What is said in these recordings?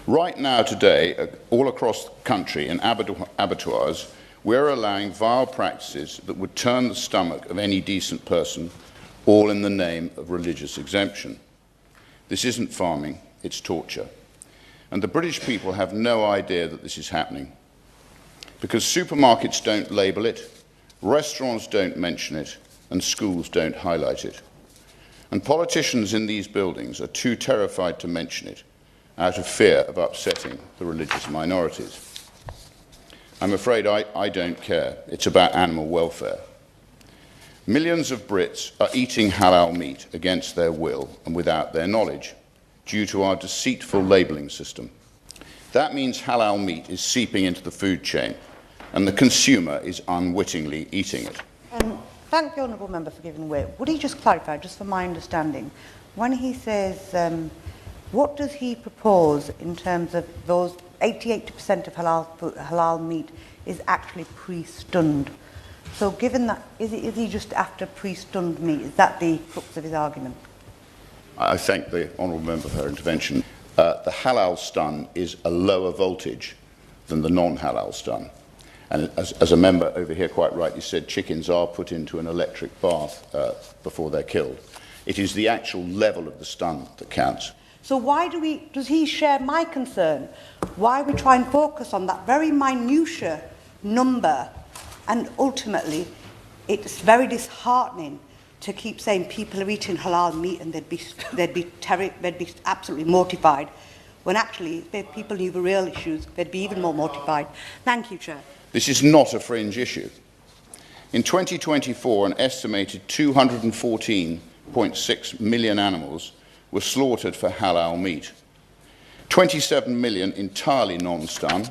Right now, today, all across the country in abattoirs, we're allowing vile practices that would turn the stomach of any decent person, all in the name of religious exemption. This isn't farming, it's torture. And the British people have no idea that this is happening. Because supermarkets don't label it, restaurants don't mention it, and schools don't highlight it. And politicians in these buildings are too terrified to mention it, out of fear of upsetting the religious minorities. I'm afraid I don't care. It's about animal welfare. Millions of Brits are eating halal meat against their will and without their knowledge, due to our deceitful labelling system. That means halal meat is seeping into the food chain, and the consumer is unwittingly eating it. Thank the Honourable Member for giving way. Would he just clarify, just for my understanding, when he says, what does he propose in terms of those 88% of halal meat is actually pre-stunned? So given that, is he just after pre-stunned meat? Is that the crux of his argument? I thank the Honourable Member for her intervention. The halal stun is a lower voltage than the non-halal stun. And as a member over here quite rightly said, chickens are put into an electric bath before they're killed. It is the actual level of the stun that counts. So why does he share my concern? Why we try and focus on that very minutiae number, and ultimately it's very disheartening to keep saying people are eating halal meat and they'd be absolutely mortified, when actually if people knew the real issues, they'd be even more mortified. Thank you, Chair. This is not a fringe issue. In 2024, an estimated 214.6 million animals were slaughtered for halal meat. 27 million entirely non-stun,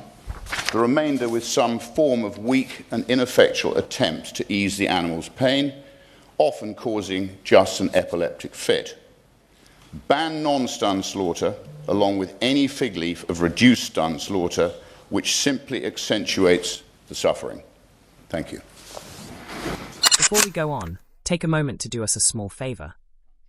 the remainder with some form of weak and ineffectual attempt to ease the animal's pain, often causing just an epileptic fit. Ban non-stun slaughter, along with any fig leaf of reduced stun slaughter, which simply accentuates the suffering. Thank you. Before we go on, take a moment to do us a small favour.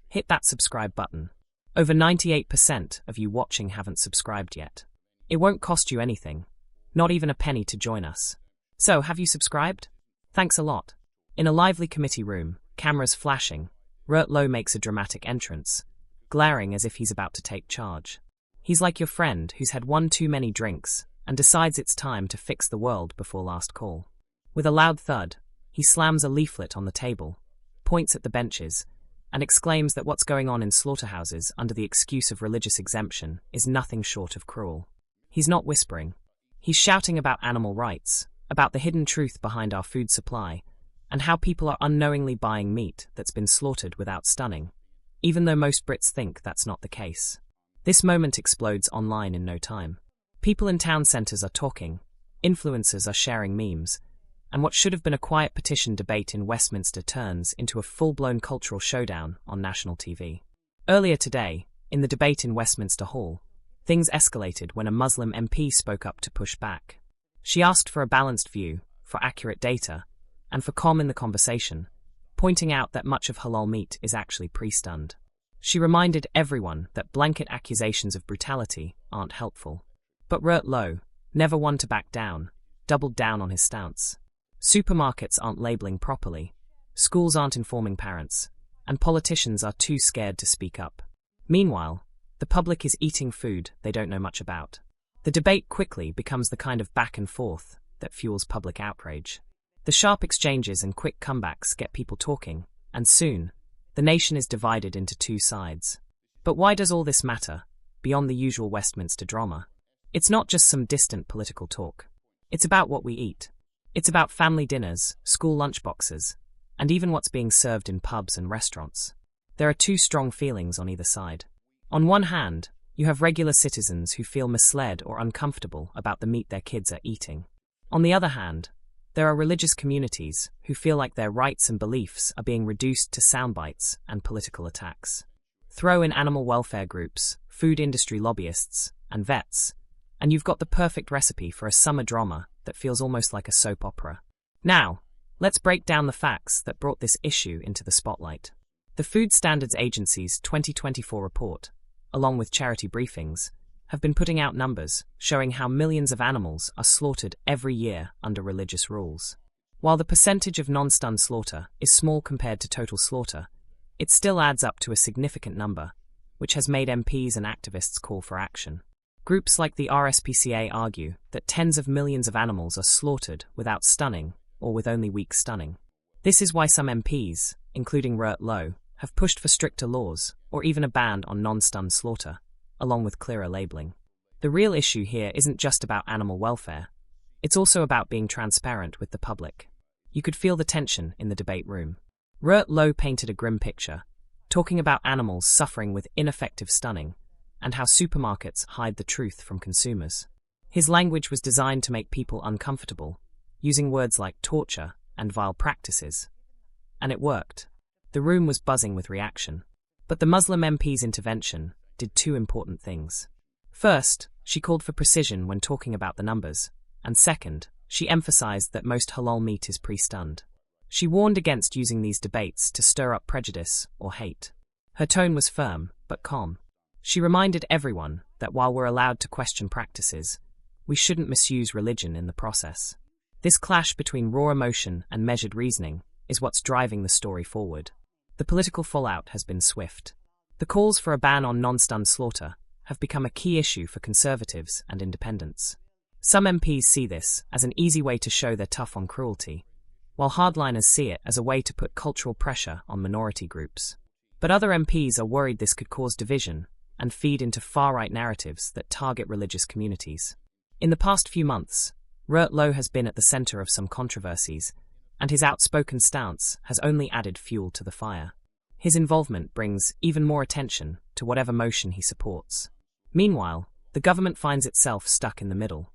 Hit that subscribe button. Over 98% of you watching haven't subscribed yet. It won't cost you anything, not even a penny to join us. So, have you subscribed? Thanks a lot. In a lively committee room, cameras flashing, Rupert Lowe makes a dramatic entrance, glaring as if he's about to take charge. He's like your friend who's had one too many drinks and decides it's time to fix the world before last call. With a loud thud, he slams a leaflet on the table, points at the benches, and exclaims that what's going on in slaughterhouses under the excuse of religious exemption is nothing short of cruel. He's not whispering. He's shouting about animal rights, about the hidden truth behind our food supply, and how people are unknowingly buying meat that's been slaughtered without stunning, even though most Brits think that's not the case. This moment explodes online in no time. People in town centres are talking, influencers are sharing memes, and what should have been a quiet petition debate in Westminster turns into a full-blown cultural showdown on national TV. Earlier today, in the debate in Westminster Hall, things escalated when a Muslim MP spoke up to push back. She asked for a balanced view, for accurate data, and for calm in the conversation, pointing out that much of halal meat is actually pre-stunned. She reminded everyone that blanket accusations of brutality aren't helpful. But Rupert Lowe, never one to back down, doubled down on his stance. Supermarkets aren't labelling properly, schools aren't informing parents, and politicians are too scared to speak up. Meanwhile, the public is eating food they don't know much about. The debate quickly becomes the kind of back and forth that fuels public outrage. The sharp exchanges and quick comebacks get people talking, and soon, the nation is divided into two sides. But why does all this matter, beyond the usual Westminster drama? It's not just some distant political talk. It's about what we eat. It's about family dinners, school lunchboxes, and even what's being served in pubs and restaurants. There are two strong feelings on either side. On one hand, you have regular citizens who feel misled or uncomfortable about the meat their kids are eating. On the other hand, there are religious communities who feel like their rights and beliefs are being reduced to soundbites and political attacks. Throw in animal welfare groups, food industry lobbyists, and vets, and you've got the perfect recipe for a summer drama that feels almost like a soap opera. Now, let's break down the facts that brought this issue into the spotlight. The Food Standards Agency's 2024 report, along with charity briefings, have been putting out numbers showing how millions of animals are slaughtered every year under religious rules. While the percentage of non-stun slaughter is small compared to total slaughter, it still adds up to a significant number, which has made MPs and activists call for action. Groups like the RSPCA argue that tens of millions of animals are slaughtered without stunning or with only weak stunning. This is why some MPs, including Rupert Lowe, have pushed for stricter laws or even a ban on non-stun slaughter, along with clearer labeling. The real issue here isn't just about animal welfare, it's also about being transparent with the public. You could feel the tension in the debate room. Rupert Lowe painted a grim picture, talking about animals suffering with ineffective stunning and how supermarkets hide the truth from consumers. His language was designed to make people uncomfortable, using words like torture and vile practices. And it worked. The room was buzzing with reaction. But the Muslim MP's intervention did two important things. First, she called for precision when talking about the numbers, and second, she emphasized that most halal meat is pre-stunned. She warned against using these debates to stir up prejudice or hate. Her tone was firm, but calm. She reminded everyone that while we're allowed to question practices, we shouldn't misuse religion in the process. This clash between raw emotion and measured reasoning is what's driving the story forward. The political fallout has been swift. The calls for a ban on non-stun slaughter have become a key issue for conservatives and independents. Some MPs see this as an easy way to show they're tough on cruelty, while hardliners see it as a way to put cultural pressure on minority groups. But other MPs are worried this could cause division and feed into far-right narratives that target religious communities. In the past few months, Rupert Lowe has been at the center of some controversies, and his outspoken stance has only added fuel to the fire. His involvement brings even more attention to whatever motion he supports. Meanwhile, the government finds itself stuck in the middle.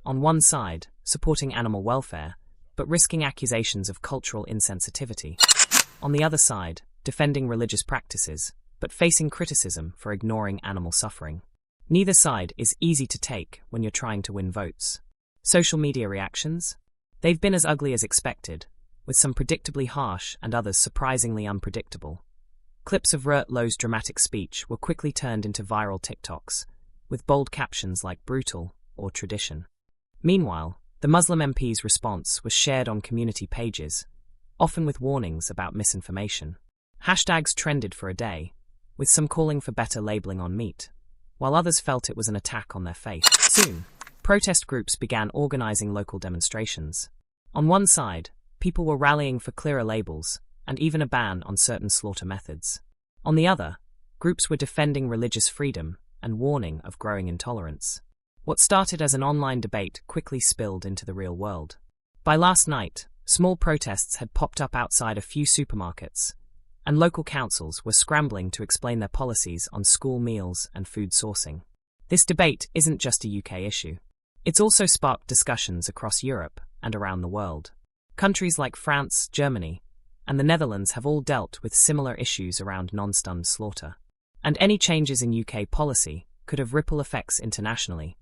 On one side, supporting animal welfare, but risking accusations of cultural insensitivity. On the other side, defending religious practices, but facing criticism for ignoring animal suffering. Neither side is easy to take when you're trying to win votes. Social media reactions? They've been as ugly as expected, with some predictably harsh and others surprisingly unpredictable. Clips of Rupert Lowe's dramatic speech were quickly turned into viral TikToks, with bold captions like brutal or tradition. Meanwhile, the Muslim MP's response was shared on community pages, often with warnings about misinformation. Hashtags trended for a day, with some calling for better labeling on meat, while others felt it was an attack on their faith. Soon, protest groups began organizing local demonstrations. On one side, people were rallying for clearer labels and even a ban on certain slaughter methods. On the other, groups were defending religious freedom and warning of growing intolerance. What started as an online debate quickly spilled into the real world. By last night, small protests had popped up outside a few supermarkets, and local councils were scrambling to explain their policies on school meals and food sourcing. This debate isn't just a UK issue. It's also sparked discussions across Europe and around the world. Countries like France, Germany, and the Netherlands have all dealt with similar issues around non-stun slaughter. And any changes in UK policy could have ripple effects internationally,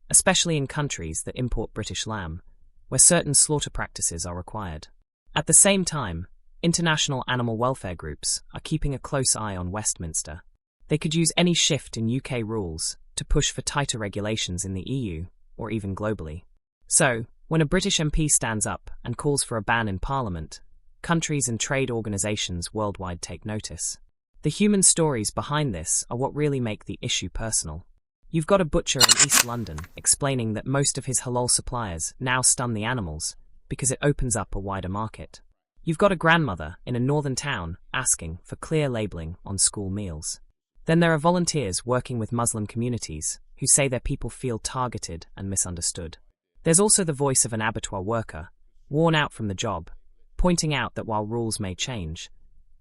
especially in countries that import British lamb, where certain slaughter practices are required. At the same time, international animal welfare groups are keeping a close eye on Westminster. They could use any shift in UK rules to push for tighter regulations in the EU, or even globally. So, when a British MP stands up and calls for a ban in Parliament, countries and trade organisations worldwide take notice. The human stories behind this are what really make the issue personal. You've got a butcher in East London explaining that most of his halal suppliers now stun the animals because it opens up a wider market. You've got a grandmother in a northern town asking for clear labelling on school meals. Then there are volunteers working with Muslim communities who say their people feel targeted and misunderstood. There's also the voice of an abattoir worker, worn out from the job, pointing out that while rules may change,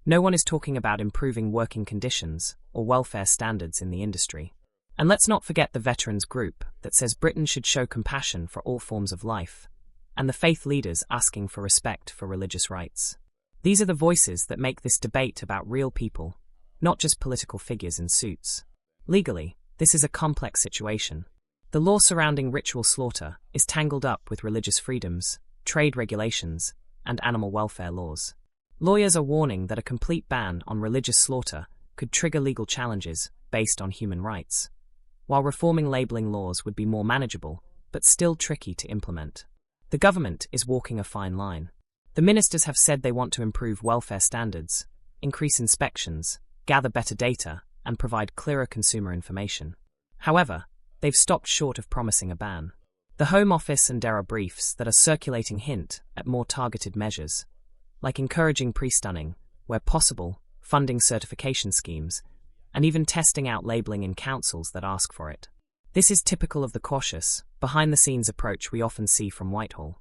no one is talking about improving working conditions or welfare standards in the industry. And let's not forget the veterans group that says Britain should show compassion for all forms of life, and the faith leaders asking for respect for religious rights. These are the voices that make this debate about real people, not just political figures in suits. Legally, this is a complex situation. The law surrounding ritual slaughter is tangled up with religious freedoms, trade regulations, and animal welfare laws. Lawyers are warning that a complete ban on religious slaughter could trigger legal challenges based on human rights. while reforming labelling laws would be more manageable, but still tricky to implement. The government is walking a fine line. The ministers have said they want to improve welfare standards, increase inspections, gather better data, and provide clearer consumer information. However, they've stopped short of promising a ban. The Home Office and there are briefs that are circulating hint at more targeted measures, like encouraging pre-stunning, where possible, funding certification schemes, and even testing out labelling in councils that ask for it. This is typical of the cautious, behind-the-scenes approach we often see from Whitehall,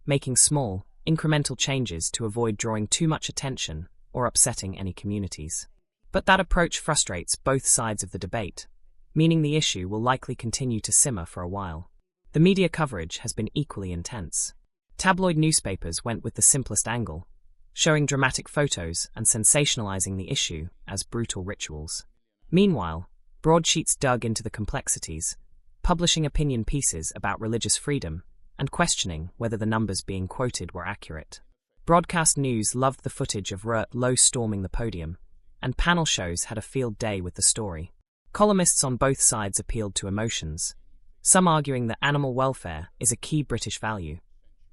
making small, incremental changes to avoid drawing too much attention or upsetting any communities. But that approach frustrates both sides of the debate, meaning the issue will likely continue to simmer for a while. The media coverage has been equally intense. Tabloid newspapers went with the simplest angle, showing dramatic photos and sensationalizing the issue as brutal rituals. Meanwhile, broadsheets dug into the complexities, publishing opinion pieces about religious freedom and questioning whether the numbers being quoted were accurate. Broadcast news loved the footage of Rupert Lowe storming the podium, and panel shows had a field day with the story. Columnists on both sides appealed to emotions, some arguing that animal welfare is a key British value,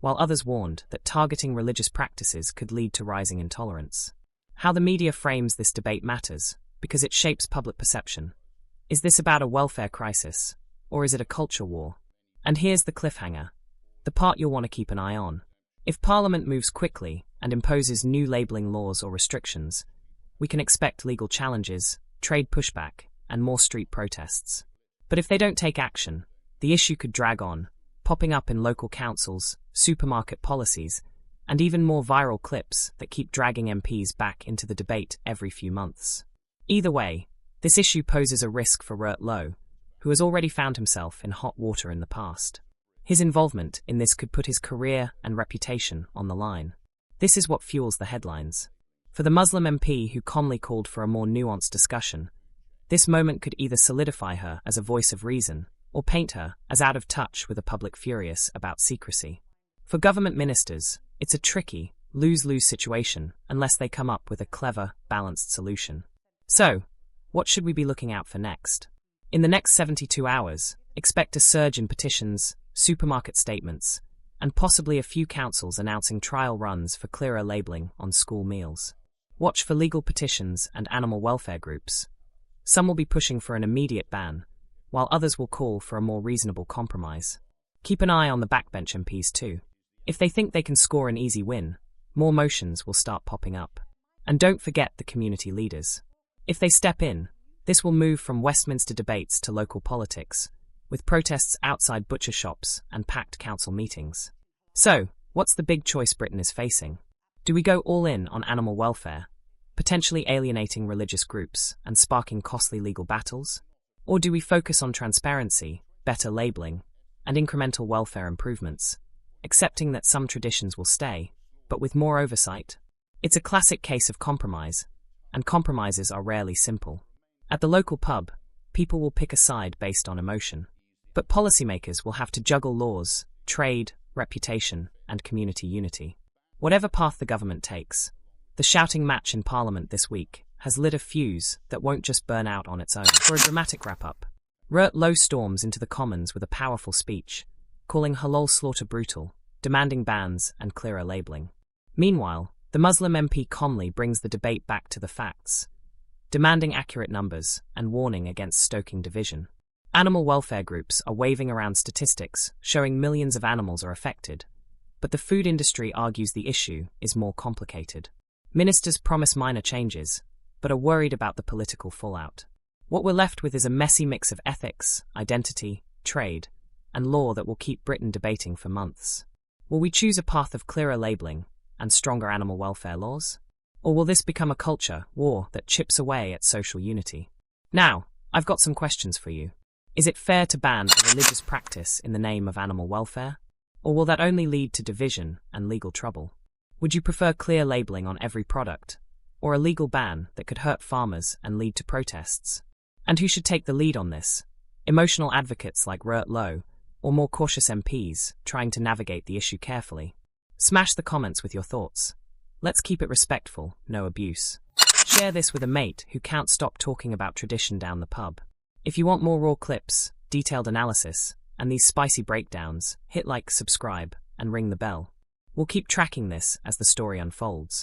while others warned that targeting religious practices could lead to rising intolerance. How the media frames this debate matters, because it shapes public perception. Is this about a welfare crisis, or is it a culture war? And here's the cliffhanger, the part you'll want to keep an eye on. If Parliament moves quickly and imposes new labelling laws or restrictions, we can expect legal challenges, trade pushback, and more street protests. But if they don't take action, the issue could drag on, popping up in local councils, supermarket policies, and even more viral clips that keep dragging MPs back into the debate every few months. Either way, this issue poses a risk for Rupert Lowe, who has already found himself in hot water in the past. His involvement in this could put his career and reputation on the line. This is what fuels the headlines. For the Muslim MP who calmly called for a more nuanced discussion, this moment could either solidify her as a voice of reason or paint her as out of touch with a public furious about secrecy. For government ministers, it's a tricky, lose-lose situation unless they come up with a clever, balanced solution. So, what should we be looking out for next? In the next 72 hours, expect a surge in petitions, supermarket statements, and possibly a few councils announcing trial runs for clearer labelling on school meals. Watch for legal petitions and animal welfare groups. Some will be pushing for an immediate ban, while others will call for a more reasonable compromise. Keep an eye on the backbench MPs too. If they think they can score an easy win, more motions will start popping up. And don't forget the community leaders. If they step in, this will move from Westminster debates to local politics, with protests outside butcher shops and packed council meetings. So, what's the big choice Britain is facing? Do we go all in on animal welfare, potentially alienating religious groups and sparking costly legal battles? Or do we focus on transparency, better labelling, and incremental welfare improvements, accepting that some traditions will stay, but with more oversight? It's a classic case of compromise, and compromises are rarely simple. At the local pub, people will pick a side based on emotion. But policymakers will have to juggle laws, trade, reputation, and community unity. Whatever path the government takes, the shouting match in Parliament this week has lit a fuse that won't just burn out on its own. For a dramatic wrap-up, Rupert Lowe storms into the Commons with a powerful speech, calling halal slaughter brutal, demanding bans and clearer labelling. Meanwhile, the Muslim MP calmly brings the debate back to the facts, demanding accurate numbers and warning against stoking division. Animal welfare groups are waving around statistics showing millions of animals are affected, but the food industry argues the issue is more complicated. Ministers promise minor changes, but are worried about the political fallout. What we're left with is a messy mix of ethics, identity, trade, and law that will keep Britain debating for months. Will we choose a path of clearer labelling and stronger animal welfare laws? Or will this become a culture war that chips away at social unity? Now, I've got some questions for you. Is it fair to ban a religious practice in the name of animal welfare? Or will that only lead to division and legal trouble? Would you prefer clear labelling on every product, or a legal ban that could hurt farmers and lead to protests? And who should take the lead on this? Emotional advocates like Rupert Lowe, or more cautious MPs trying to navigate the issue carefully? Smash the comments with your thoughts. Let's keep it respectful, no abuse. Share this with a mate who can't stop talking about tradition down the pub. If you want more raw clips, detailed analysis, and these spicy breakdowns, hit like, subscribe, and ring the bell. We'll keep tracking this as the story unfolds.